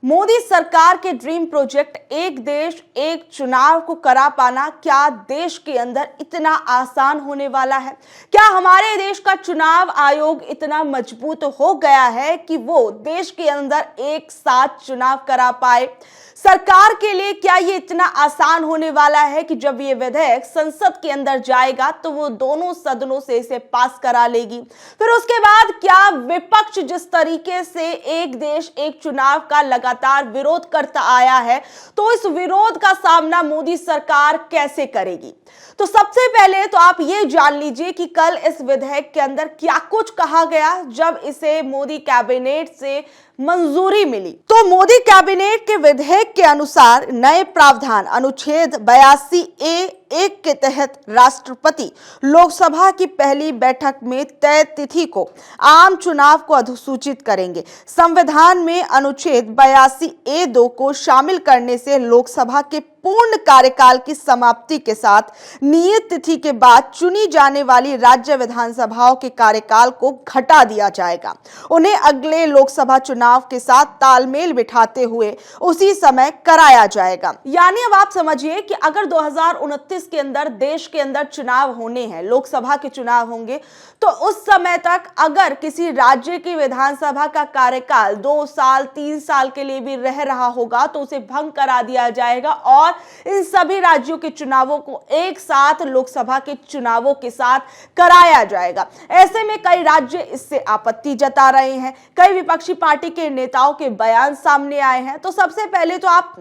मोदी सरकार के dream project एक देश एक चुनाव को करा पाना क्या देश के अंदर इतना आसान होने वाला है? क्या हमारे देश का चुनाव आयोग इतना मजबूत हो गया है कि वो देश के अंदर एक साथ चुनाव करा पाए? सरकार के लिए क्या ये इतना आसान होने वाला है कि जब ये विधेयक संसद के अंदर जाएगा तो वो दोनों सदनों से इसे पास करा लेगी? फिर उसके बाद क्या विपक्ष जिस तरीके से एक देश एक चुनाव का लगातार विरोध करता आया है, तो इस विरोध का सामना मोदी सरकार कैसे करेगी? तो सबसे पहले तो आप ये जान लीजिए कि कल इस विधेयक के अंदर क्या कुछ कहा गया जब इसे मोदी कैबिनेट से मंजूरी मिली। तो मोदी कैबिनेट के विधेयक के अनुसार नए प्रावधान अनुच्छेद 82A(1) के तहत राष्ट्रपति लोकसभा की पहली बैठक में तय तिथि को आम चुनाव को अधिसूचित करेंगे। संविधान में अनुच्छेद 82A(2) को शामिल करने से लोकसभा के पूर्ण कार्यकाल की समाप्ति के साथ नियत तिथि के बाद चुनी जाने वाली राज्य विधानसभाओं के कार्यकाल को घटा दिया जाएगा। उन्हें अगले लोकसभा चुनाव के साथ तालमेल बिठाते हुए उसी समय कराया जाएगा। यानी अब आप समझिए कि अगर 2029 के अंदर देश के अंदर चुनाव होने हैं, लोकसभा के चुनाव होंगे, तो उस समय तक अगर किसी राज्य की विधानसभा का कार्यकाल 2 साल 3 साल के लिए भी रह रहा होगा तो उसे भंग करा दिया जाएगा और इन सभी राज्यों के चुनावों को एक साथ लोकसभा के चुनावों के साथ कराया जाएगा। ऐसे में कई राज्य इससे आपत्ति जता रहे हैं, कई विपक्षी पार्टी के नेताओं के बयान सामने आए हैं। तो सबसे पहले तो आप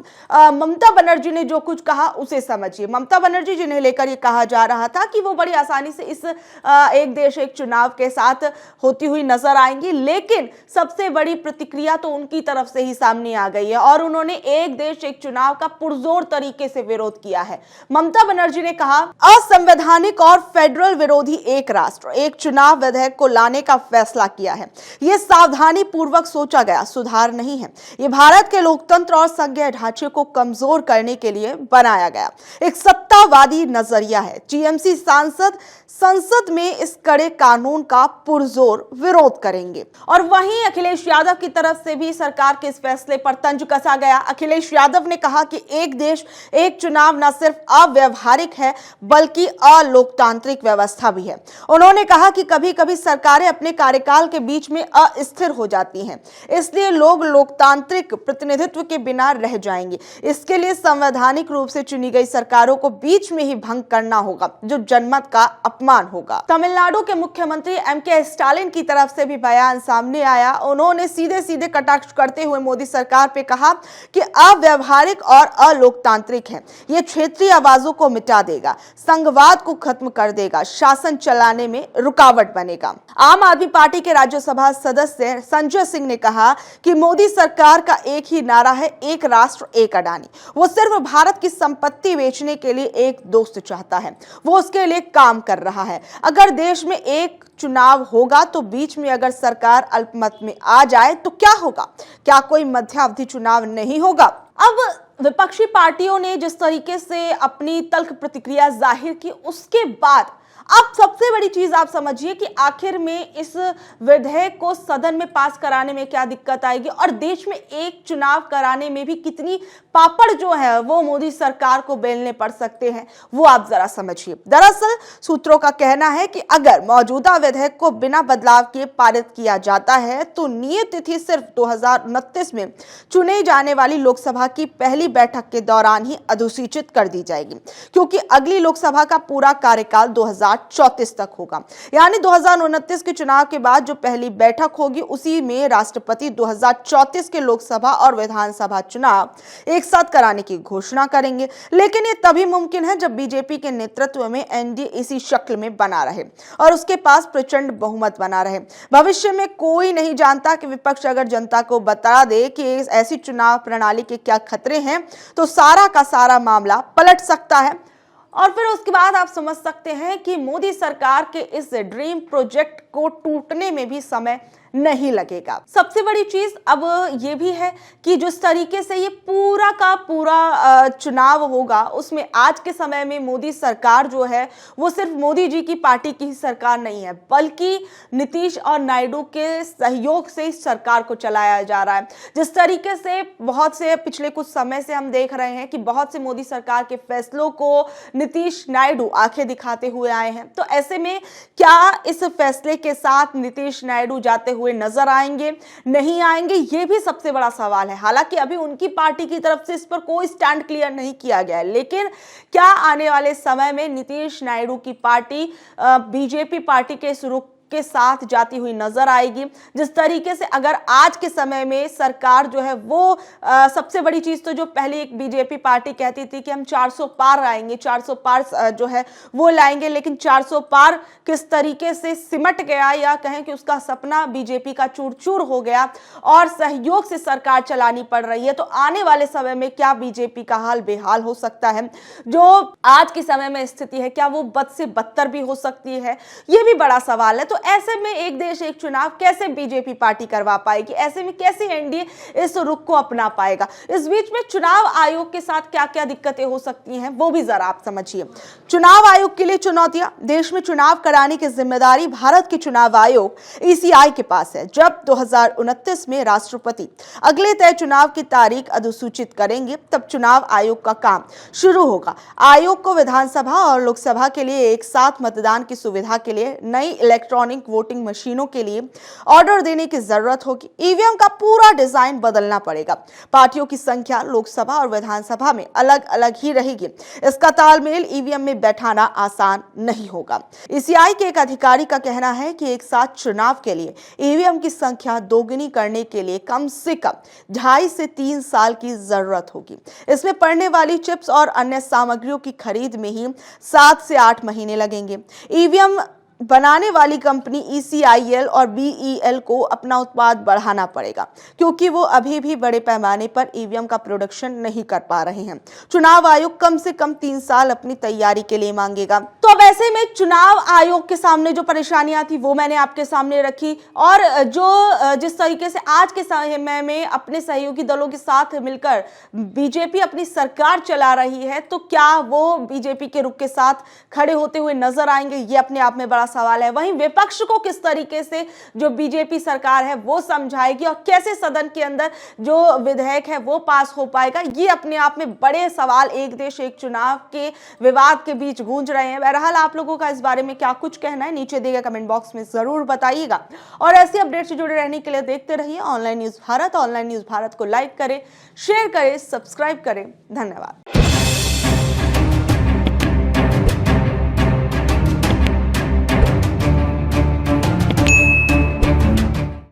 ममता बनर्जी ने जो कुछ कहा उसे समझिए। ममता बनर्जी जिन्हें लेकर यह कहा जा रहा था कि वो बड़ी आसानी से इस एक देश एक चुनाव के साथ होती हुई नजर आएंगी, लेकिन सबसे बड़ी प्रतिक्रिया तो उनकी तरफ से ही सामने आ गई है और उन्होंने एक देश एक चुनाव का पुरजोर तरीके से विरोध किया है। ममता बनर्जी ने कहा, असंवैधानिक और फेडरल विरोधी एक राष्ट्र एक चुनाव विधेयक को लाने का फैसला किया है। यह सावधानी पूर्वक सोचा गया सुधार नहीं है। यह भारत के लोकतंत्र और संघीय ढांचे को कमजोर करने के लिए बनाया गया एक सत्तावादी नजरिया है। टीएमसी सांसद संसद में इस कड़े कानून का पुरजोर विरोध करेंगे। और वहीं अखिलेश यादव की तरफ से भी सरकार के इस फैसले पर तंज कसा गया। अखिलेश यादव ने कहा कि एक देश एक चुनाव न सिर्फ अव्यवहारिक है बल्कि अलोकतांत्रिक व्यवस्था भी है। उन्होंने कहा कि कभी-कभी सरकारें अपने कार्यकाल के बीच में अस्थिर हो जाती हैं, इसलिए लोग लोकतांत्रिक प्रतिनिधित्व के बिना रह जाएंगे। इसके लिए संवैधानिक रूप से चुनी गई सरकारों को बीच में ही भंग करना होगा, जो जनमत का अपमान होगा। तमिलनाडु के मुख्यमंत्री एमके स्टालिन की तरफ से भी बयान सामने आया। उन्होंने सीधे कटाक्ष करते हुए मोदी सरकार पे कहा कि अव्यवहारिक और अलोकतांत्रिक है। यह क्षेत्रीय आवाजों को मिटा देगा, संघवाद को खत्म कर देगा, शासन चलाने में रुकावट बनेगा। आम आदमी पार्टी के राज्यसभा सदस्य संजय सिंह ने कहा कि मोदी सरकार का एक ही नारा है, एक राष्ट्र एक अडानी। वो सिर्फ भारत की संपत्ति बेचने के लिए एक दोस्त चाहता है, वो उसके लिए काम कर रहा है। अगर देश में एक चुनाव होगा तो बीच में अगर सरकार अल्पमत में आ जाए तो क्या होगा? क्या कोई मध्यावधि चुनाव नहीं होगा? अब विपक्षी पार्टियों ने जिस तरीके से अपनी तल्ख प्रतिक्रिया जाहिर की, उसके बाद अब सबसे बड़ी चीज आप समझिए कि आखिर में इस विधेयक को सदन में पास कराने में क्या दिक्कत आएगी और देश में एक चुनाव कराने में भी कितनी पापड़ जो है वो मोदी सरकार को बेलने पड़ सकते हैं, वो आप जरा समझिए। दरअसल सूत्रों का कहना है कि अगर मौजूदा विधेयक को बिना बदलाव किए पारित किया जाता है तो नियत तिथि सिर्फ 2029 में चुने जाने वाली लोकसभा की पहली बैठक के दौरान ही अधिसूचित कर दी जाएगी, क्योंकि अगली लोकसभा का पूरा कार्यकाल 2034 तक होगा। यानी 2029 के चुनाव के बाद जो पहली बैठक होगी उसी में राष्ट्रपति 2034 के लोकसभा और विधानसभा चुनाव एक साथ कराने की घोषणा करेंगे। लेकिन ये तभी मुमकिन है जब बीजेपी के नेतृत्व में एनडीए इसी शक्ल में बना रहे और उसके पास प्रचंड बहुमत बना रहे। भविष्य में कोई नहीं जानता कि विपक्ष अगर जनता को बता दे कि ऐसी चुनाव प्रणाली के क्या खतरे हैं तो सारा का सारा मामला पलट सकता है। और फिर उसके बाद आप समझ सकते हैं कि मोदी सरकार के इस ड्रीम प्रोजेक्ट को टूटने में भी समय नहीं लगेगा। सबसे बड़ी चीज अब ये भी है कि जिस तरीके से ये पूरा का पूरा चुनाव होगा, उसमें आज के समय में मोदी सरकार जो है वो सिर्फ मोदी जी की पार्टी की ही सरकार नहीं है, बल्कि नीतीश और नायडू के सहयोग से इस सरकार को चलाया जा रहा है। जिस तरीके से बहुत से पिछले कुछ समय से हम देख रहे हैं कि बहुत से मोदी सरकार के फैसलों को नीतीश नायडू आंखें दिखाते हुए आए हैं, तो ऐसे में क्या इस फैसले के साथ नीतीश नायडू जाते हुए नजर आएंगे, नहीं आएंगे, ये भी सबसे बड़ा सवाल है। हालांकि अभी उनकी पार्टी की तरफ से इस पर कोई स्टैंड क्लियर नहीं किया गया है, लेकिन क्या आने वाले समय में नीतीश नायडू की पार्टी बीजेपी पार्टी के इस रुख के साथ जाती हुई नजर आएगी? जिस तरीके से अगर आज के समय में सरकार जो है वो सबसे बड़ी चीज तो जो पहले एक बीजेपी पार्टी कहती थी कि हम 400 पार आएंगे, 400 पार जो है वो लाएंगे, लेकिन 400 पार किस तरीके से सिमट गया, या कहें कि उसका सपना बीजेपी का चूर चूर हो गया और सहयोग से सरकार चलानी पड़ रही है। तो आने वाले समय में क्या बीजेपी का हाल बेहाल हो सकता है? जो आज के समय में स्थिति है, क्या वो बद से बदतर भी हो सकती है? ये भी बड़ा सवाल है। तो ऐसे में एक देश एक चुनाव कैसे बीजेपी पार्टी करवा पाएगी? ऐसे में कैसे एनडीए इस रुख को अपना पाएगा? इस बीच में चुनाव आयोग के साथ क्या क्या दिक्कतें हो सकती हैं, वो भी जरा आप समझिए। चुनाव आयोग के लिए चुनौतियां। देश में चुनाव कराने की जिम्मेदारी भारत के चुनाव आयोग ईसीआई के पास है। जब 2029 में राष्ट्रपति अगले तय चुनाव की तारीख अधिसूचित करेंगे, तब चुनाव आयोग का काम शुरू होगा। आयोग को विधानसभा और लोकसभा के लिए एक साथ मतदान की सुविधा के लिए नई इलेक्ट्रॉनिक वोटिंग मशीनों के लिए ऑर्डर देने की जरूरत होगी। ईवीएम का पूरा डिजाइन बदलना पड़ेगा। पार्टियों की संख्या लोकसभा और विधानसभा में अलग अलग ही रहेगी। इसका तालमेल ईवीएम में बैठाना आसान नहीं होगा। ईसीआई के एक अधिकारी का कहना है कि एक साथ चुनाव के लिए ईवीएम की संख्या दोगुनी करने के लिए कम से कम 2.5 से 3 साल की जरूरत होगी। इसमें पड़ने वाली चिप्स और अन्य सामग्रियों की खरीद में ही 7 से 8 महीने लगेंगे। ईवीएम बनाने वाली कंपनी ईसीआईएल और बीईएल को अपना उत्पाद बढ़ाना पड़ेगा, क्योंकि वो अभी भी बड़े पैमाने पर ईवीएम का प्रोडक्शन नहीं कर पा रहे हैं। चुनाव आयोग कम से कम 3 साल अपनी तैयारी के लिए मांगेगा। तो अब ऐसे में चुनाव आयोग के सामने जो परेशानियां थी वो मैंने आपके सामने रखी, और जो जिस तरीके से आज के समय में अपने सहयोगी दलों के साथ मिलकर बीजेपी अपनी सरकार चला रही है, तो क्या वो बीजेपी के रुख के साथ खड़े होते हुए नजर आएंगे? ये अपने आप में बड़ा सवाल है। वहीं विपक्ष को किस तरीके से जो बीजेपी सरकार है वो समझाएगी, और कैसे सदन के अंदर जो विधेयक है वो पास हो पाएगा, ये अपने आप में बड़े सवाल एक देश एक चुनाव के विवाद के बीच गूंज रहे हैं। बहरहाल आप लोगों का इस बारे में क्या कुछ कहना है, नीचे दिए गए कमेंट बॉक्स में जरूर बताइएगा। और ऐसी अपडेट से जुड़े रहने के लिए देखते रहिए online news Bharat. Online news Bharat को लाइक करें, शेयर करें, सब्सक्राइब करें। धन्यवाद।